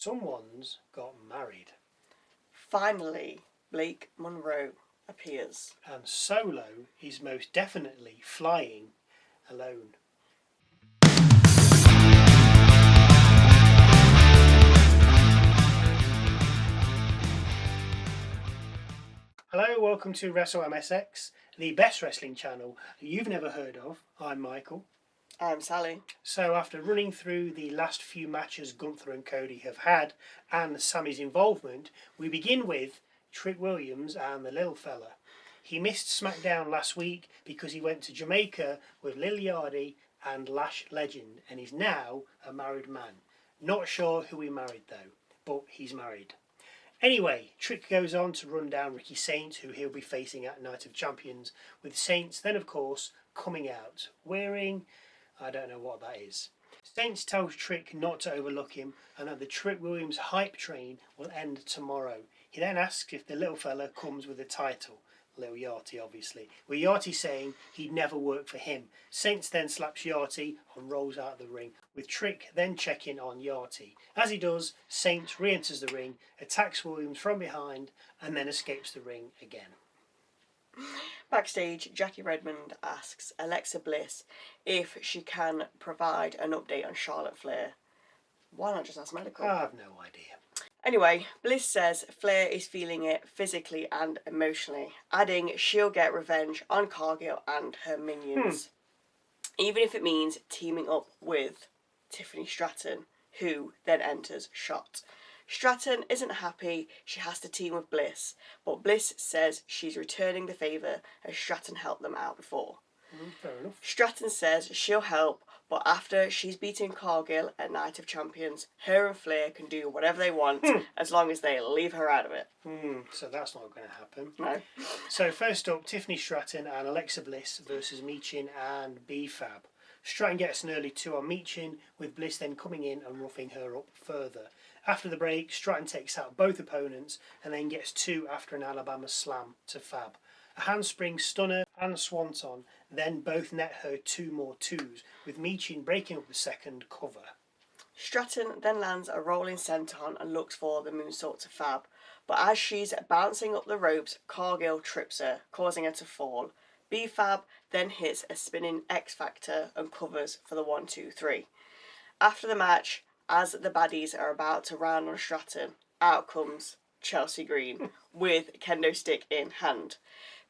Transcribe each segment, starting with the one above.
Someone's got married. Finally, Blake Monroe appears. And Solo is most definitely flying alone. Hello, welcome to Wrestle MSX, the best wrestling channel you've never heard of. I'm Michael. I'm Sally. So after running through the last few matches Gunther and Cody have had and Sami's involvement, we begin with Trick Williams and the little fella. He missed SmackDown last week because he went to Jamaica with Lil Yachty and Lash Legend and is now a married man. Not sure who he married though, but he's married. Anyway, Trick goes on to run down Ricky Saint, who he'll be facing at Night of Champions, with Saints then of course coming out wearing... I don't know what that is. Saints tells Trick not to overlook him and that the Trick Williams hype train will end tomorrow. He then asks if the little fella comes with a title. Lil Yachty, obviously. With Yachty saying he'd never work for him. Saints then slaps Yachty and rolls out of the ring, with Trick then checking on Yachty. As he does, Saints re-enters the ring, attacks Williams from behind and then escapes the ring again. Backstage, Jackie Redmond asks Alexa Bliss if she can provide an update on Charlotte Flair. Why not just ask medical? I have no idea. Anyway, Bliss says Flair is feeling it physically and emotionally, adding she'll get revenge on Cargill and her minions. Even if it means teaming up with Tiffany Stratton, who then enters shot. Stratton isn't happy she has to team with Bliss, but Bliss says she's returning the favour as Stratton helped them out before. Fair enough. Stratton says she'll help, but after she's beaten Cargill at Night of Champions, her and Flair can do whatever they want as long as they leave her out of it. So that's not going to happen. No. So first up, Tiffany Stratton and Alexa Bliss versus Michin and B-Fab. Stratton gets an early 2 on Michin, with Bliss then coming in and roughing her up further. After the break, Stratton takes out both opponents and then gets 2 after an Alabama slam to Fab. A handspring stunner and swanton then both net her 2 more 2s, with Michin breaking up the second cover. Stratton then lands a rolling senton and looks for the moonsault to Fab, but as she's bouncing up the ropes, Cargill trips her, causing her to fall. B-Fab then hits a spinning X-Factor and covers for the 1-2-3. After the match, as the baddies are about to round on Stratton, out comes Chelsea Green with kendo stick in hand.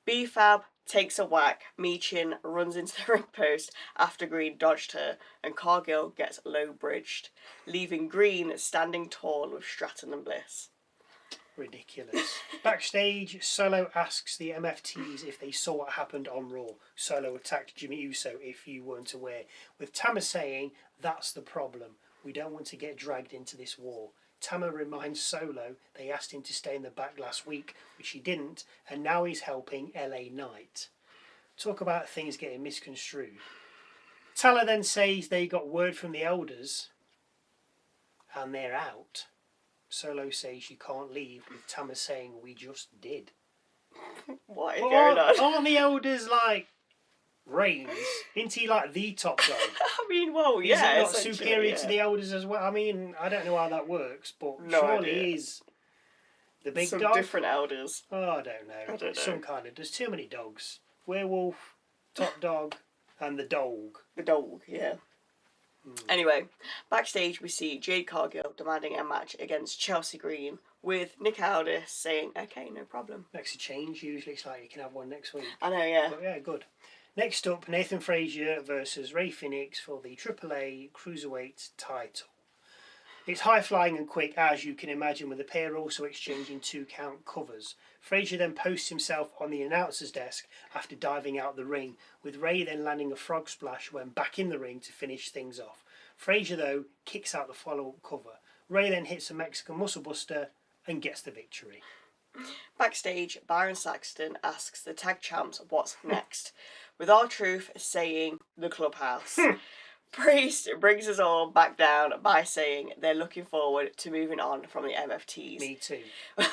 B-Fab takes a whack, Michin runs into the ring post after Green dodged her, and Cargill gets low-bridged, leaving Green standing tall with Stratton and Bliss. Ridiculous. Backstage, Solo asks the MFTs if they saw what happened on Raw. Solo attacked Jimmy Uso, if you weren't aware, with Tama saying, "That's the problem. We don't want to get dragged into this war." Tama reminds Solo they asked him to stay in the back last week, which he didn't, and now he's helping LA Knight. Talk about things getting misconstrued. Tala then says they got word from the elders and they're out. Solo says you can't leave, with Tama saying we just did. What is going on? Aren't the elders like Reigns? Isn't he like the top dog? I mean, well, yeah. Is he not superior to the elders as well? I mean, I don't know how that works, but surely he's the big dog. Some different elders. Oh, I don't know. Some kind of. There's too many dogs. Werewolf, top dog, and the dog. The dog, yeah. Anyway, backstage we see Jade Cargill demanding a match against Chelsea Green, with Nick Aldis saying, "Okay, no problem." Makes a change. Usually it's like you can have one next week. I know, yeah. But yeah, good. Next up, Nathan Frazer versus Rey Fenix for the AAA Cruiserweight title. It's high-flying and quick, as you can imagine, with the pair also exchanging 2-count covers. Frazer then posts himself on the announcer's desk after diving out the ring, with Rey then landing a frog splash when back in the ring to finish things off. Frazer, though, kicks out the follow-up cover. Rey then hits a Mexican muscle buster and gets the victory. Backstage, Byron Saxton asks the tag champs what's next, with R-Truth saying the clubhouse. Priest brings us all back down by saying they're looking forward to moving on from the MFTs. Me too.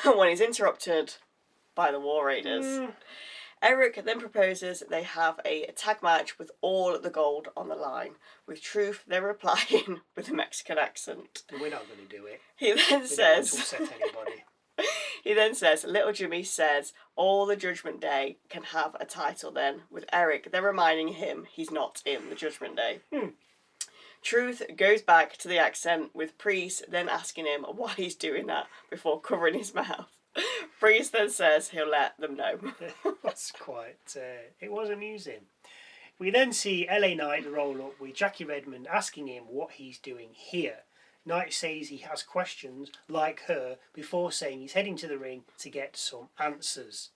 When he's interrupted by the War Raiders. Eric then proposes they have a tag match with all the gold on the line, with Truth then replying with a Mexican accent. We're not going to do it. He then We says, don't want to upset anybody. he then says, Little Jimmy says, all the Judgment Day can have a title then, with Eric then reminding him he's not in the Judgment Day. Truth goes back to the accent, with Priest then asking him why he's doing that before covering his mouth. Priest then says he'll let them know. That's quite... it was amusing. We then see LA Knight roll up with Jackie Redmond asking him what he's doing here. Knight says he has questions, like her, before saying he's heading to the ring to get some answers.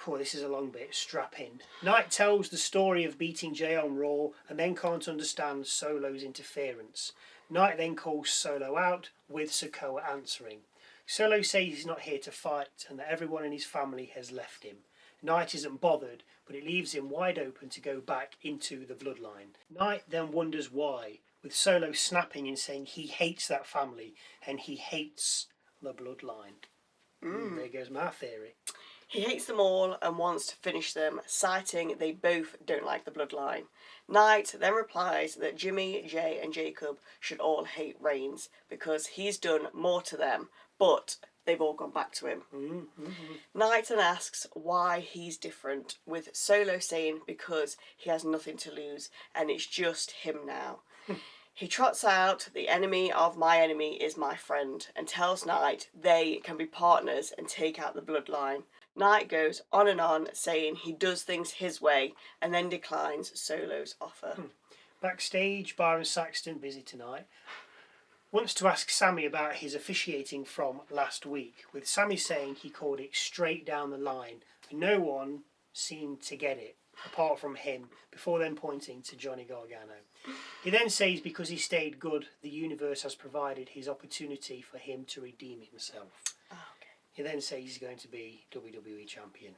Oh, this is a long bit. Strap in. Knight tells the story of beating Jay on Raw and then can't understand Solo's interference. Knight then calls Solo out, with Sikoa answering. Solo says he's not here to fight and that everyone in his family has left him. Knight isn't bothered, but it leaves him wide open to go back into the bloodline. Knight then wonders why, with Solo snapping and saying he hates that family and he hates the bloodline. There goes my theory. He hates them all and wants to finish them, citing they both don't like the bloodline. Knight then replies that Jimmy, Jay and Jacob should all hate Reigns because he's done more to them, but they've all gone back to him. Knight then asks why he's different, with Solo saying because he has nothing to lose and it's just him now. He trots out, the enemy of my enemy is my friend, and tells Knight they can be partners and take out the bloodline. Knight goes on, saying he does things his way, and then declines Solo's offer. Backstage, Byron Saxton, busy tonight, wants to ask Sami about his officiating from last week, with Sami saying he called it straight down the line, and no one seemed to get it, apart from him, before then pointing to Johnny Gargano. He then says because he stayed good, the universe has provided his opportunity for him to redeem himself. Oh, okay. He then says he's going to be WWE champion.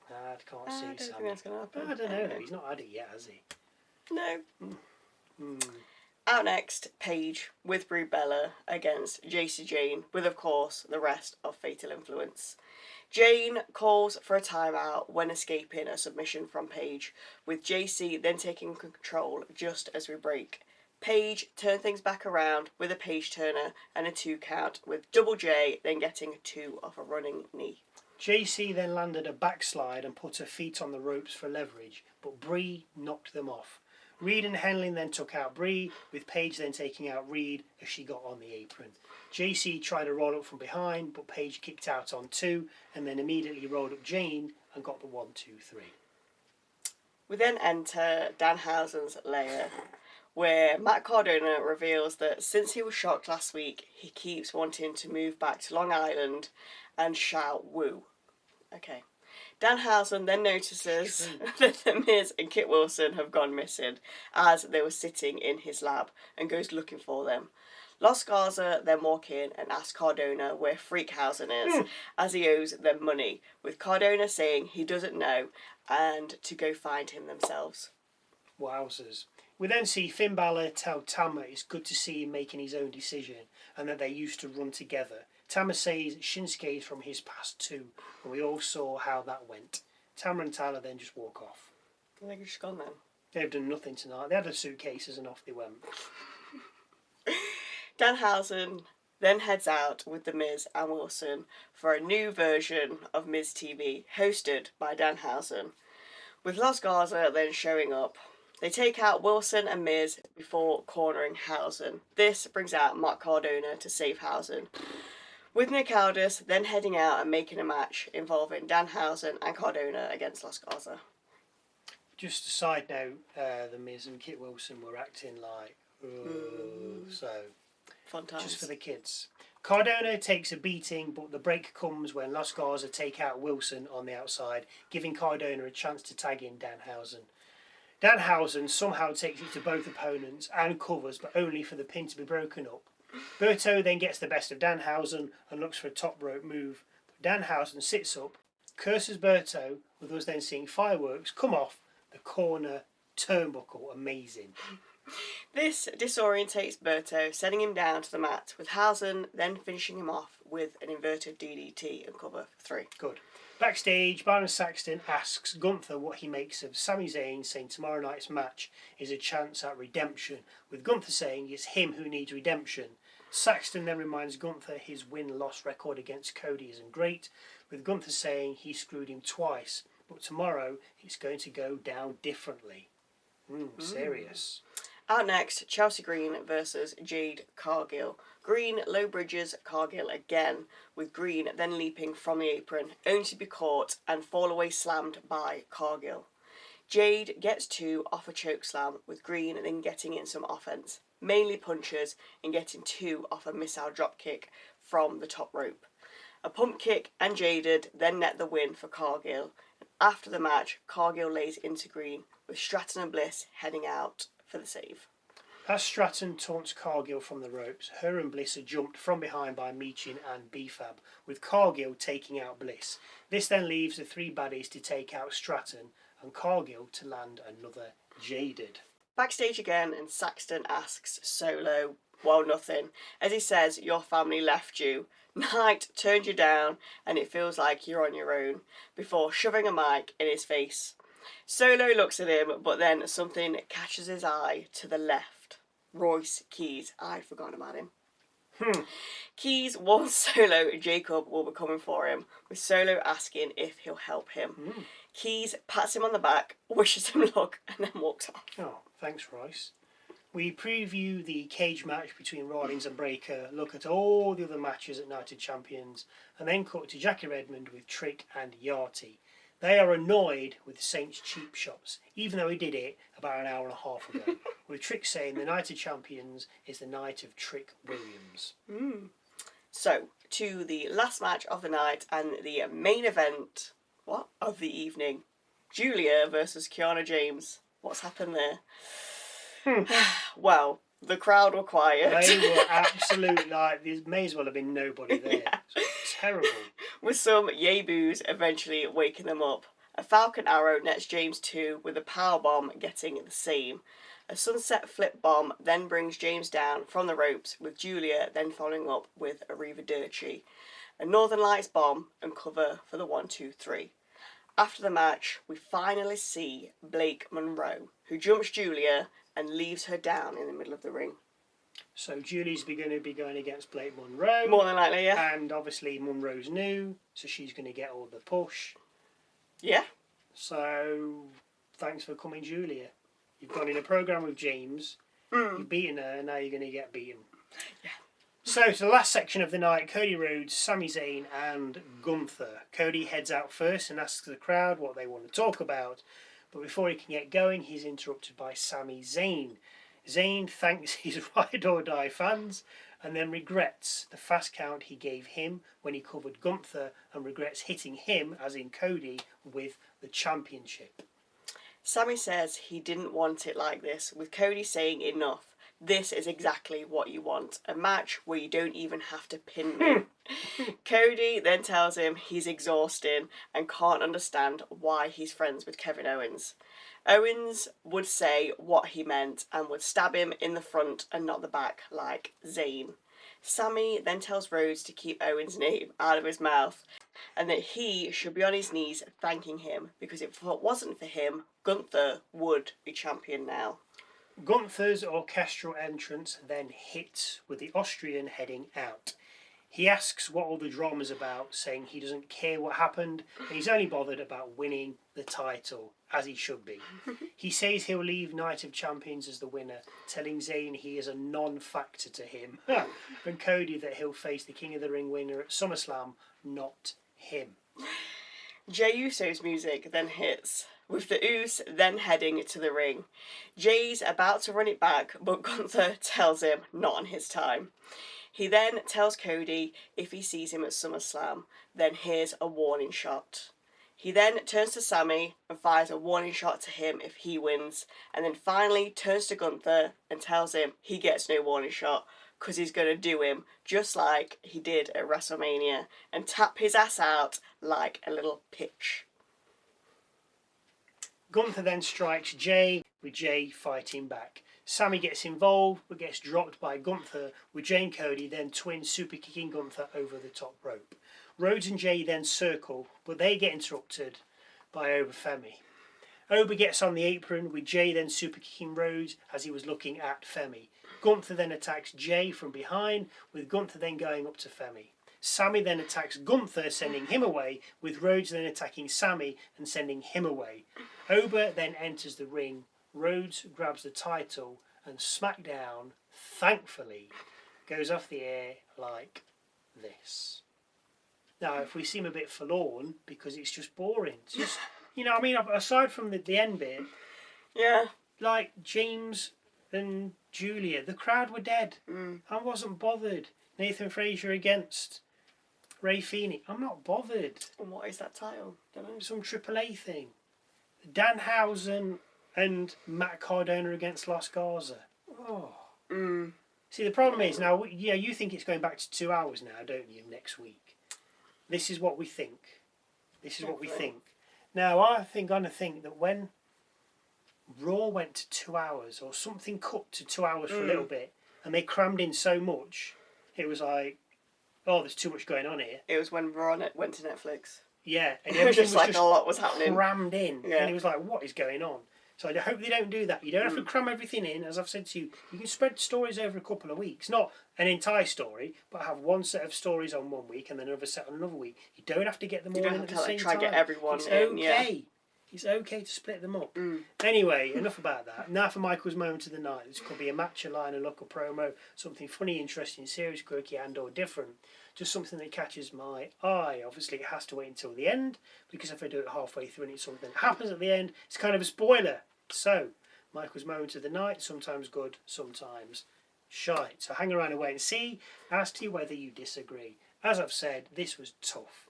I can't see I don't Sami. think that's going to happen. I don't know though, he's not had it yet, has he? No. Out next, Paige with Brie Bella against Jacy Jayne, with of course the rest of Fatal Influence. Jayne calls for a timeout when escaping a submission from Paige, with Jacy then taking control just as we break. Paige turned things back around with a Paige turner and a 2 count, with Double J then getting 2 off a running knee. Jacy then landed a backslide and put her feet on the ropes for leverage, but Brie knocked them off. Reed and Henley then took out Brie, with Paige then taking out Reed as she got on the apron. Jacy tried to roll up from behind, but Paige kicked out on 2 and then immediately rolled up Jayne and got the 1, 2, 3. We then enter Danhausen's lair, where Matt Cardona reveals that since he was shocked last week, he keeps wanting to move back to Long Island and shout woo. Okay. Danhausen then notices that The Miz and Kit Wilson have gone missing as they were sitting in his lab and goes looking for them. Los Garza then walk in and ask Cardona where Freakhausen is as he owes them money, with Cardona saying he doesn't know and to go find him themselves. Wowzers. We then see Finn Balor tell Tama it's good to see him making his own decision and that they used to run together. Tama says Shinsuke is from his past too, and we all saw how that went. Tama and Tyler then just walk off. I think it's just gone then. They've done nothing tonight. They had their suitcases and off they went. Danhausen then heads out with The Miz and Wilson for a new version of Miz TV, hosted by Danhausen, with Los Garza then showing up. They take out Wilson and Miz before cornering Hausen. This brings out Matt Cardona to save Hausen, with Nick Aldis then heading out and making a match involving Danhausen and Cardona against Los Garza. Just a side note, The Miz and Kit Wilson were acting like, so Fun times. just for the kids. Cardona takes a beating, but the break comes when Los Garza take out Wilson on the outside, giving Cardona a chance to tag in Danhausen. Danhausen somehow takes it to both opponents and covers, but only for the pin to be broken up. Berto then gets the best of Danhausen and looks for a top rope move. But Danhausen sits up, curses Berto, with us then seeing fireworks come off the corner turnbuckle. Amazing. This disorientates Berto, sending him down to the mat, with Hausen then finishing him off with an inverted DDT and cover for 3. Good. Backstage, Byron Saxton asks Gunther what he makes of Sami Zayn saying tomorrow night's match is a chance at redemption, with Gunther saying it's him who needs redemption. Saxton then reminds Gunther his win-loss record against Cody isn't great, with Gunther saying he screwed him twice, but tomorrow it's going to go down differently. Serious. Out next, Chelsea Green versus Jade Cargill. Green low bridges Cargill again, with Green then leaping from the apron, only to be caught and fall away slammed by Cargill. Jade gets 2 off a chokeslam, with Green then getting in some offense, mainly punches, and getting 2 off a missile dropkick from the top rope. A pump kick and Jaded then net the win for Cargill. After the match, Cargill lays into Green, with Stratton and Bliss heading out for the save. As Stratton taunts Cargill from the ropes, her and Bliss are jumped from behind by Michin and B-Fab, with Cargill taking out Bliss. This then leaves the 3 baddies to take out Stratton and Cargill to land another Jaded. Backstage again, and Saxton asks Solo, well, nothing, as he says your family left you. Night turned you down and it feels like you're on your own, before shoving a mic in his face. Solo looks at him, but then something catches his eye to the left. Royce Keys. I'd forgotten about him. Keys warns Solo Jacob will be coming for him, with Solo asking if he'll help him. Keys pats him on the back, wishes him luck, and then walks off. Oh, thanks, Royce. We preview the cage match between Rawlings and Breaker, look at all the other matches at Night of Champions, and then cut to Jackie Redmond with Trick and Yachty. They are annoyed with Saint's cheap shots, even though he did it about an hour and a half ago, with Trick saying the Night of Champions is the night of Trick Williams. So, to the last match of the night and the main event, of the evening. Giulia versus Kiana James. What's happened there? Well, the crowd were quiet. They were absolutely like, there may as well have been nobody there. Yeah. It's terrible. With some yay boos eventually waking them up. A Falcon Arrow nets James 2 with a powerbomb getting the same. A sunset flip bomb then brings James down from the ropes, with Giulia then following up with a Arrivederci. A Northern Lights bomb and cover for the 1-2-3. After the match, we finally see Blake Monroe, who jumps Giulia and leaves her down in the middle of the ring. So Julie's going to be going against Blake Monroe. More than likely, yeah. And obviously Monroe's new, so she's going to get all the push. Yeah. So thanks for coming, Giulia. You've gone in a program with James. You've beaten her, and now you're going to get beaten. Yeah. So to the last section of the night, Cody Rhodes, Sami Zayn and Gunther. Cody heads out first and asks the crowd what they want to talk about. But before he can get going, he's interrupted by Sami Zayn. Zayn thanks his ride or die fans and then regrets the fast count he gave him when he covered Gunther, and regrets hitting him, as in Cody, with the championship. Sami says he didn't want it like this, with Cody saying enough. This is exactly what you want. A match where you don't even have to pin me. Cody then tells him he's exhausting and can't understand why he's friends with Kevin Owens. Owens would say what he meant and would stab him in the front and not the back like Zayn. Sami then tells Rhodes to keep Owens' name out of his mouth and that he should be on his knees thanking him, because if it wasn't for him, Gunther would be champion now. Gunther's orchestral entrance then hits, with the Austrian heading out. He asks what all the drama's about, saying he doesn't care what happened and he's only bothered about winning the title, as he should be. He says he'll leave Night of Champions as the winner, telling Zayn he is a non-factor to him, and Cody that he'll face the King of the Ring winner at SummerSlam, not him. Jey Uso's music then hits, with the Usos then heading to the ring. Jay's about to run it back, but Gunther tells him not on his time. He then tells Cody if he sees him at SummerSlam, then here's a warning shot. He then turns to Sami and fires a warning shot to him if he wins, and then finally turns to Gunther and tells him he gets no warning shot, because he's going to do him just like he did at WrestleMania and tap his ass out like a little pitch. Gunther then strikes Jay, with Jay fighting back. Sami gets involved but gets dropped by Gunther, with Jayne Cody then twin super kicking Gunther over the top rope. Rhodes and Jade then circle, but they get interrupted by Femi. Oba gets on the apron, with Jay then super kicking Rhodes as he was looking at Femi. Gunther then attacks Jay from behind, with Gunther then going up to Femi. Sami then attacks Gunther, sending him away, with Rhodes then attacking Sami and sending him away. Oba then enters the ring. Rhodes grabs the title, and SmackDown, thankfully, goes off the air like this. Now, if we seem a bit forlorn, because it's just boring. It's just, you know, I mean, aside from the end bit, Yeah. like James and Giulia, the crowd were dead. I wasn't bothered. Nathan Frazer against Ray Fenix. I'm not bothered. And what is that title? Don't know. Some AAA thing. Danhausen and Matt Cardona against Los Garza. Oh. See, the problem is now, yeah, you think it's going back to 2 hours now, don't you, next week? This is what we think. This is what we think. Now, I think that when Raw went to 2 hours, or something cut to 2 hours for a little bit, and they crammed in so much, it was like, oh, there's too much going on here. It was when Raw went to Netflix. Yeah, and It was just like a lot was happening. Crammed in, Yeah. and it was like, what is going on? So I hope they don't do that. You don't have to cram everything in. As I've said to you, you can spread stories over a couple of weeks. Not an entire story, but have one set of stories on 1 week and then another set on another week. You don't have to get them all in at the same try time. to get everyone it's in, okay. yeah. It's okay to split them up. Anyway, enough about that. Now for Michael's moment of the night. This could be a match, a line, a look, a promo, something funny, interesting, serious, quirky, and or different. Just something that catches my eye. Obviously, it has to wait until the end, because if I do it halfway through and it's something that happens at the end, it's kind of a spoiler. So, Michael's moment of the night, sometimes good, sometimes shite. So hang around and wait and see as to whether you disagree. As I've said, this was tough.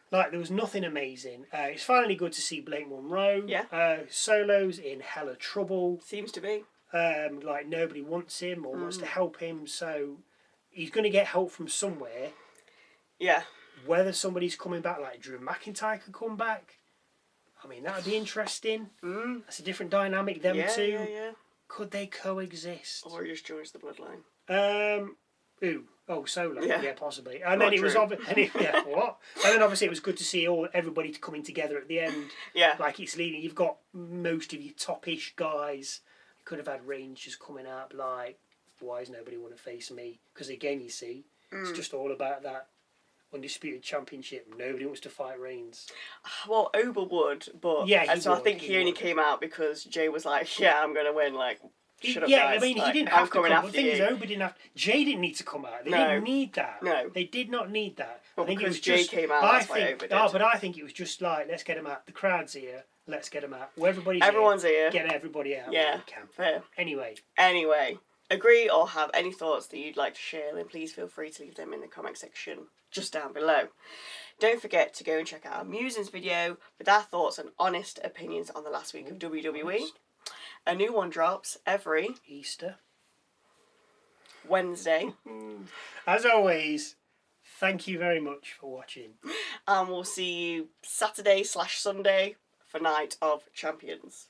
Like, there was nothing amazing. It's finally good to see Blake Monroe. Yeah. Solo's in hella trouble. Seems to be. Like, nobody wants him or wants to help him, so he's going to get help from somewhere. Yeah. Whether somebody's coming back, like Drew McIntyre could come back. I mean, that would be interesting. That's a different dynamic, them two. Yeah. Could they coexist? Or he just joins the bloodline. Solo. Yeah. Yeah, possibly. And then it was obviously, what? And then obviously it was good to see everybody coming together at the end. Yeah. Like it's leading. You've got most of your top-ish guys. You could have had Rangers coming out like, why does nobody want to face me? Because again, you see, it's just all about that Undisputed Championship. Nobody wants to fight Reigns. Well, Oba would, but Yeah, I think he only came out because Jay was like, "Yeah, I'm gonna win." Like, shut up, guys. I mean, like, he didn't I'm have to come. after The thing you. is, Oba didn't have. Jay didn't need to come out. They didn't need that. No. They did not need that. But I think because it was Jay just, came out, that's why Oba did. But I think it was just like, let's get him out. The crowd's here. Let's get him out. Well, Everyone's here. Get everybody out. Yeah, we can. fair. Anyway, agree or have any thoughts that you'd like to share, then please feel free to leave them in the comment section just down below. Don't forget to go and check out our Musings video with our thoughts and honest opinions on the last week of WWE. A new one drops every Easter. Wednesday. As always, thank you very much for watching. And we'll see you Saturday/Sunday for Night of Champions.